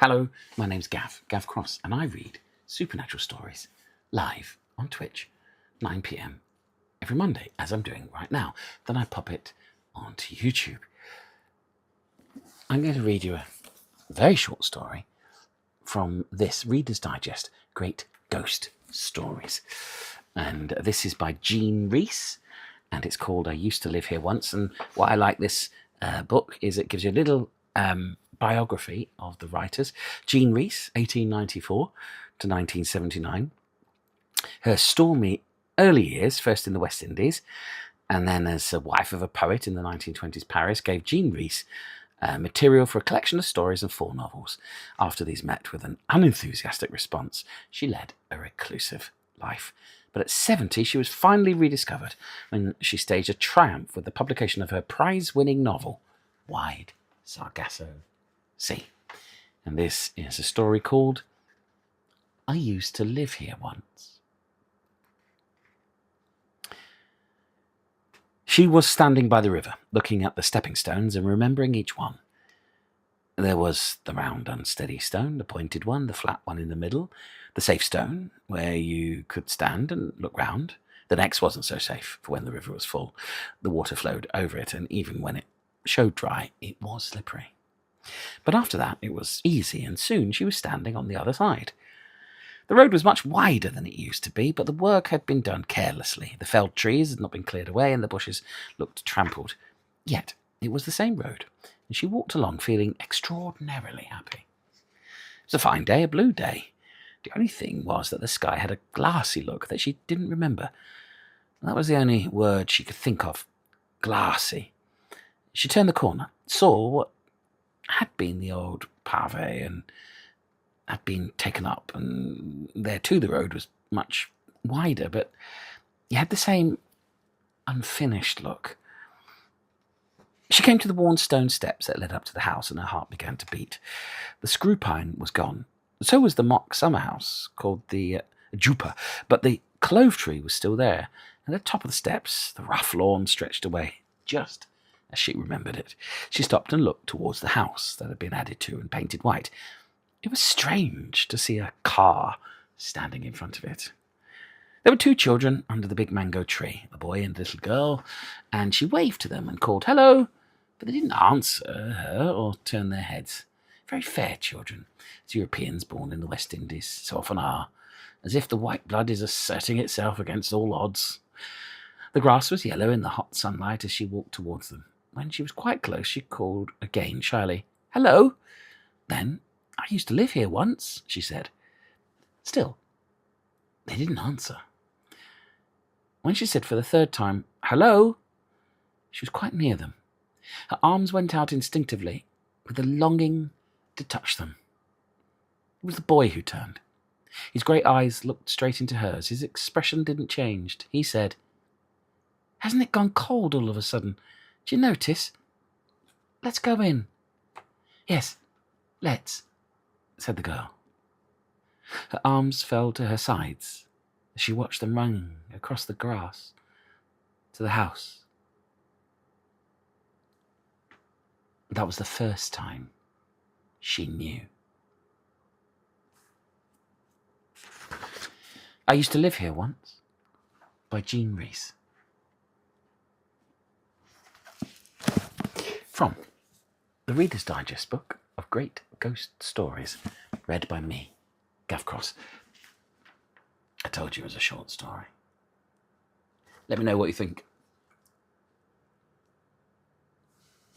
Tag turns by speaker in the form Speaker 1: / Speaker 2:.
Speaker 1: Hello, my name's Gav Cross, and I read supernatural stories live on Twitch, 9 p.m. every Monday, as I'm doing right now. Then I pop it onto YouTube. I'm going to read you a very short story from this Reader's Digest, Great Ghost Stories. And this is by Rhys, and it's called I Used to Live Here Once. And what I like this book is it gives you a little biography of the writers. Rhys, 1894 to 1979. Her stormy early years, first in the West Indies, and then as a wife of a poet in the 1920s Paris, gave Rhys material for a collection of stories and 4 novels. After these met with an unenthusiastic response, she led a reclusive life. But at 70, she was finally rediscovered when she staged a triumph with the publication of her prize-winning novel, Wide Sargasso Sea. And this is a story called I Used to Live Here Once. She was standing by the river, looking at the stepping stones and remembering each one. There was the round, unsteady stone, the pointed one, the flat one in the middle, the safe stone, where you could stand and look round. The next wasn't so safe, for when the river was full, the water flowed over it, and even when it showed dry, it was slippery. But after that, it was easy, and soon she was standing on the other side. The road was much wider than it used to be, but the work had been done carelessly. The felled trees had not been cleared away, and the bushes looked trampled. Yet it was the same road, and she walked along feeling extraordinarily happy. It was a fine day, a blue day. The only thing was that the sky had a glassy look that she didn't remember. That was the only word she could think of. Glassy. She turned the corner, saw what had been the old pave and had been taken up, and there too the road was much wider, but it had the same unfinished look. She came to the worn stone steps that led up to the house, and her heart began to beat. The screw pine was gone. So was the mock summer house, called the Jupa, but the clove tree was still there, and at the top of the steps the rough lawn stretched away, just as she remembered it. She stopped and looked towards the house that had been added to and painted white. It was strange to see a car standing in front of it. There were 2 children under the big mango tree, a boy and a little girl, and she waved to them and called, "Hello," but they didn't answer her or turn their heads. Very fair children, as Europeans born in the West Indies so often are, as if the white blood is asserting itself against all odds. The grass was yellow in the hot sunlight as she walked towards them. When she was quite close, she called again shyly, "Hello." Then, "I used to live here once," she said. Still, they didn't answer. When she said for the 3rd time, "Hello," she was quite near them. Her arms went out instinctively, with a longing to touch them. It was the boy who turned. His great eyes looked straight into hers. His expression didn't change. He said, "Hasn't it gone cold all of a sudden? Do you notice? Let's go in." "Yes, let's," said the girl. Her arms fell to her sides as she watched them run across the grass to the house. That was the first time she knew. I Used to Live Here Once by Rhys. From the Reader's Digest book of Great Ghost Stories, read by me, Gav Cross. I told you it was a short story. Let me know what you think